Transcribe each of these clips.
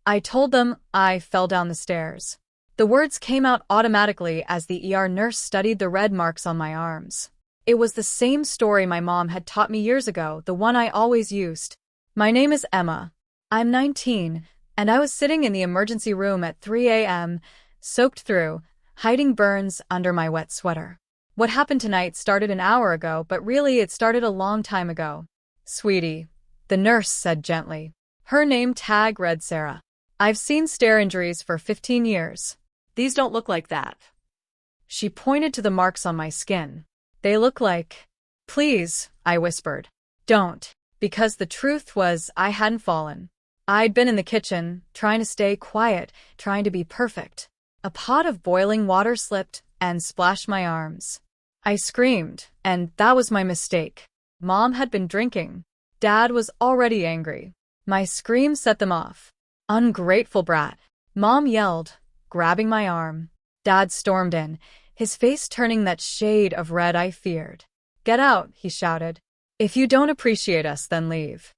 I told them I fell down the stairs. The words came out automatically as the ER nurse studied the red marks on my arms. It was the same story my mom had taught me years ago, the one I always used. My name is Emma. I'm 19, and I was sitting in the emergency room at 3 a.m., soaked through, hiding burns under my wet sweater. What happened tonight started an hour ago, but really it started a long time ago. Sweetie, the nurse said gently. Her name tag read Sarah. I've seen stair injuries for 15 years. These don't look like that. She pointed to the marks on my skin. They look like… Please, I whispered. Don't. Because the truth was I hadn't fallen. I'd been in the kitchen, trying to stay quiet, trying to be perfect. A pot of boiling water slipped and splashed my arms. I screamed, and that was my mistake. Mom had been drinking. Dad was already angry. My scream set them off. Ungrateful brat, Mom yelled, grabbing my arm. Dad stormed in, his face turning that shade of red I feared. Get out, he shouted. If you don't appreciate us, then leave.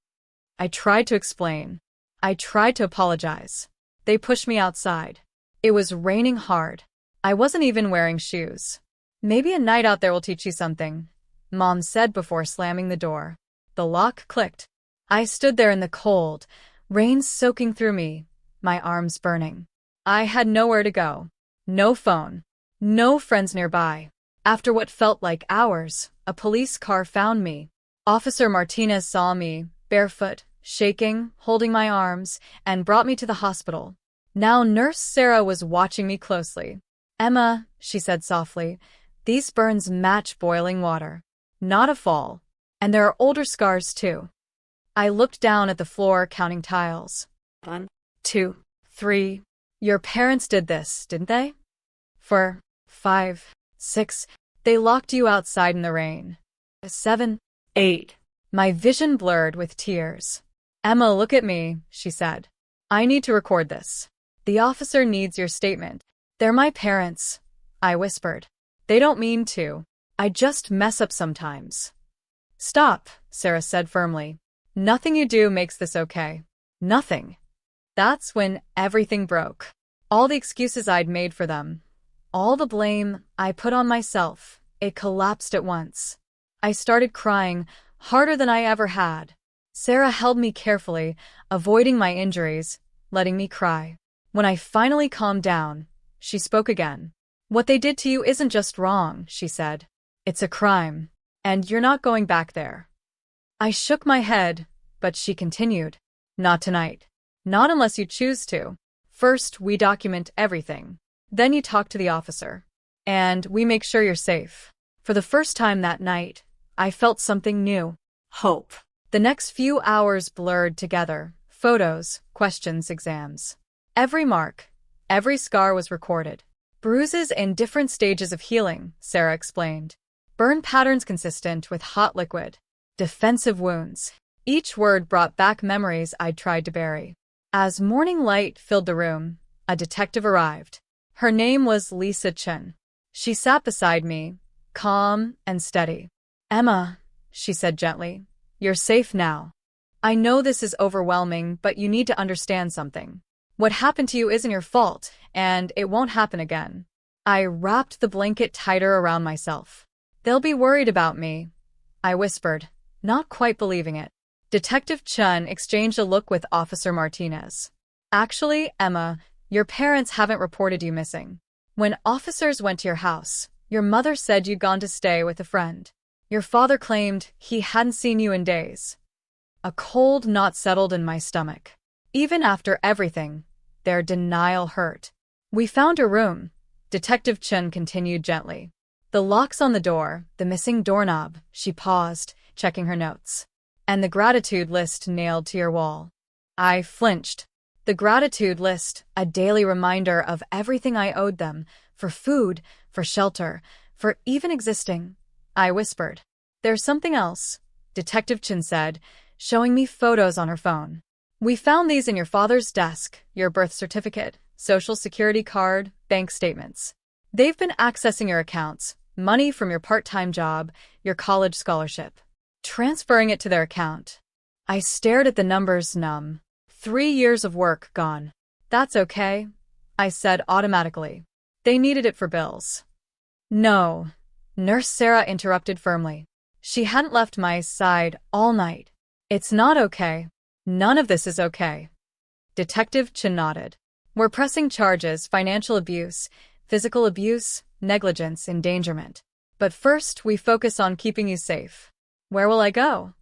I tried to explain. I tried to apologize. They pushed me outside. It was raining hard. I wasn't even wearing shoes. Maybe a night out there will teach you something, Mom said before slamming the door. The lock clicked. I stood there in the cold, rain soaking through me, my arms burning. I had nowhere to go. No phone. No friends nearby. After what felt like hours, a police car found me. Officer Martinez saw me, barefoot, shaking, holding my arms, and brought me to the hospital. Now Nurse Sarah was watching me closely. Emma, she said softly, these burns match boiling water. Not a fall. And there are older scars too. I looked down at the floor, counting tiles. 1, 2, 3. Your parents did this, didn't they? 4, 5, 6. They locked you outside in the rain. 7, 8. My vision blurred with tears. Emma, look at me, she said. I need to record this. The officer needs your statement. They're my parents, I whispered. They don't mean to. I just mess up sometimes. Stop, Sarah said firmly. Nothing you do makes this okay. Nothing. That's when everything broke. All the excuses I'd made for them. All the blame I put on myself. It collapsed at once. I started crying, harder than I ever had. Sarah held me carefully, avoiding my injuries, letting me cry. When I finally calmed down, she spoke again. What they did to you isn't just wrong, she said. It's a crime, and you're not going back there. I shook my head, but she continued. Not tonight. Not unless you choose to. First, we document everything. Then you talk to the officer. And we make sure you're safe. For the first time that night, I felt something new. Hope. The next few hours blurred together. Photos, questions, exams. Every mark, every scar was recorded. Bruises in different stages of healing, Sarah explained. Burn patterns consistent with hot liquid. Defensive wounds. Each word brought back memories I'd tried to bury. As morning light filled the room, a detective arrived. Her name was Lisa Chen. She sat beside me, calm and steady. Emma, she said gently, you're safe now. I know this is overwhelming, but you need to understand something. What happened to you isn't your fault, and it won't happen again. I wrapped the blanket tighter around myself. They'll be worried about me, I whispered, not quite believing it. Detective Chen exchanged a look with Officer Martinez. Actually, Emma, your parents haven't reported you missing. When officers went to your house, your mother said you'd gone to stay with a friend. Your father claimed he hadn't seen you in days. A cold knot settled in my stomach. Even after everything, their denial hurt. We found her room, Detective Chen continued gently. The locks on the door, the missing doorknob, she paused, checking her notes. And the gratitude list nailed to your wall. I flinched. The gratitude list, a daily reminder of everything I owed them, for food, for shelter, for even existing. I whispered. There's something else, Detective Chen said, showing me photos on her phone. We found these in your father's desk, your birth certificate, social security card, bank statements. They've been accessing your accounts, money from your part-time job, your college scholarship, transferring it to their account. I stared at the numbers, numb. 3 years of work gone. That's okay, I said automatically. They needed it for bills. No, Nurse Sarah interrupted firmly. She hadn't left my side all night. It's not okay. None of this is okay. Detective Chin nodded. We're pressing charges: financial abuse, physical abuse, negligence, endangerment. But first, we focus on keeping you safe. Where will I go?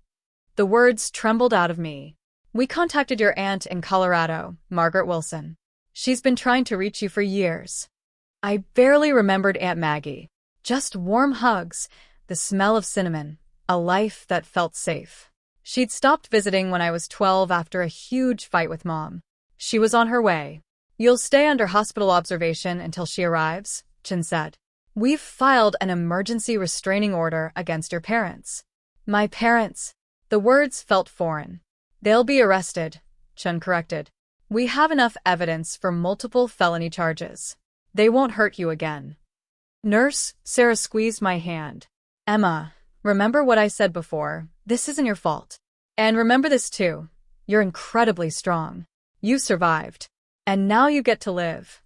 The words trembled out of me. We contacted your aunt in Colorado, Margaret Wilson. She's been trying to reach you for years. I barely remembered Aunt Maggie. Just warm hugs, the smell of cinnamon, a life that felt safe. She'd stopped visiting when I was 12 after a huge fight with Mom. She was on her way. You'll stay under hospital observation until she arrives, Chin said. We've filed an emergency restraining order against your parents. My parents. The words felt foreign. They'll be arrested, Chin corrected. We have enough evidence for multiple felony charges. They won't hurt you again. Nurse Sarah squeezed my hand. Emma, remember what I said before. This isn't your fault. And remember this too. You're incredibly strong. You survived. And now you get to live.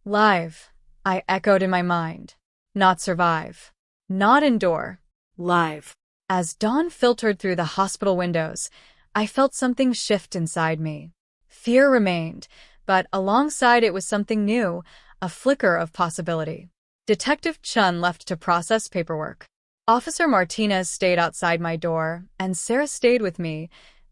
Live, I echoed in my mind. Not survive. Not endure. Live. As dawn filtered through the hospital windows, I felt something shift inside me. Fear remained, but alongside it was something new, a flicker of possibility. Detective Chun left to process paperwork. Officer Martinez stayed outside my door, and Sarah stayed with me,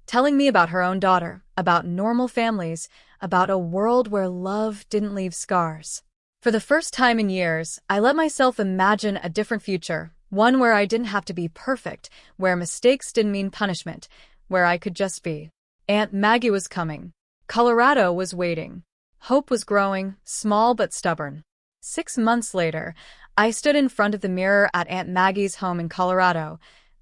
telling me about her own daughter, about normal families, about a world where love didn't leave scars. For the first time in years, I let myself imagine a different future, one where I didn't have to be perfect, where mistakes didn't mean punishment, where I could just be. Aunt Maggie was coming. Colorado was waiting. Hope was growing, small but stubborn. 6 months later, I stood in front of the mirror at Aunt Maggie's home in Colorado,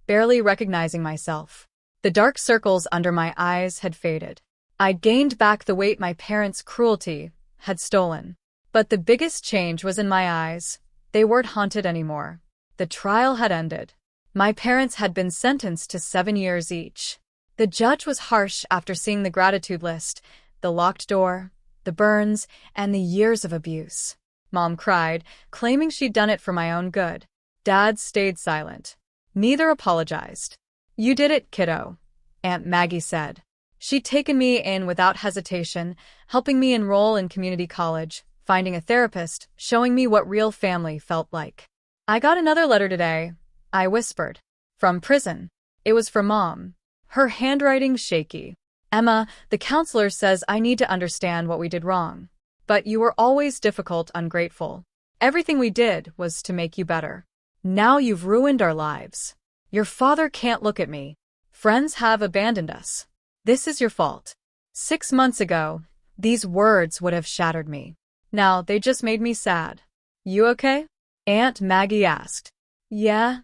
barely recognizing myself. The dark circles under my eyes had faded. I'd gained back the weight my parents' cruelty had stolen. But the biggest change was in my eyes. They weren't haunted anymore. The trial had ended. My parents had been sentenced to 7 years each. The judge was harsh after seeing the gratitude list, the locked door, the burns, and the years of abuse. Mom cried, claiming she'd done it for my own good. Dad stayed silent. Neither apologized. You did it, kiddo, Aunt Maggie said. She'd taken me in without hesitation, helping me enroll in community college, finding a therapist, showing me what real family felt like. I got another letter today, I whispered. From prison. It was for Mom. Her handwriting shaky. Emma, the counselor says I need to understand what we did wrong. But you were always difficult, ungrateful. Everything we did was to make you better. Now you've ruined our lives. Your father can't look at me. Friends have abandoned us. This is your fault. 6 months ago, these words would have shattered me. Now they just made me sad. You okay? Aunt Maggie asked. Yeah,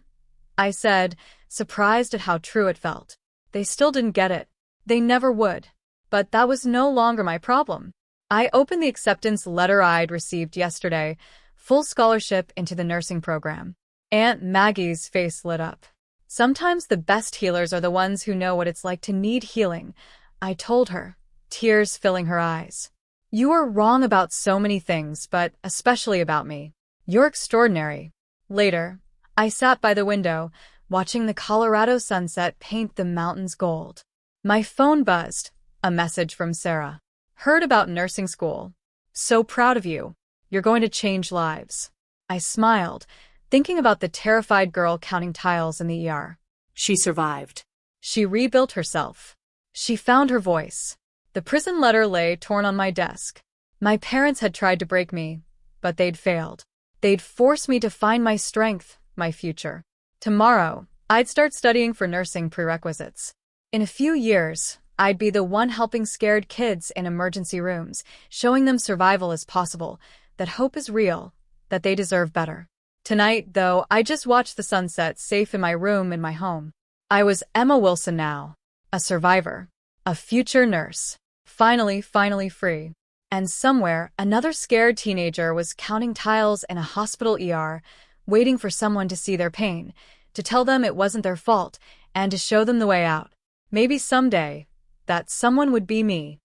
I said, surprised at how true it felt. They still didn't get it. They never would. But that was no longer my problem. I opened the acceptance letter I'd received yesterday, full scholarship into the nursing program. Aunt Maggie's face lit up. Sometimes the best healers are the ones who know what it's like to need healing, I told her, tears filling her eyes. You were wrong about so many things, but especially about me. You're extraordinary. Later, I sat by the window, watching the Colorado sunset paint the mountains gold. My phone buzzed, a message from Sarah. Heard about nursing school. So proud of you. You're going to change lives. I smiled, thinking about the terrified girl counting tiles in the ER. She survived. She rebuilt herself. She found her voice. The prison letter lay torn on my desk. My parents had tried to break me, but they'd failed. They'd forced me to find my strength, my future. Tomorrow, I'd start studying for nursing prerequisites. In a few years, I'd be the one helping scared kids in emergency rooms, showing them survival is possible, that hope is real, that they deserve better. Tonight, though, I just watched the sunset safe in my room in my home. I was Emma Wilson now, a survivor, a future nurse, finally free. And somewhere, another scared teenager was counting tiles in a hospital ER, waiting for someone to see their pain, to tell them it wasn't their fault, and to show them the way out. Maybe someday, that someone would be me.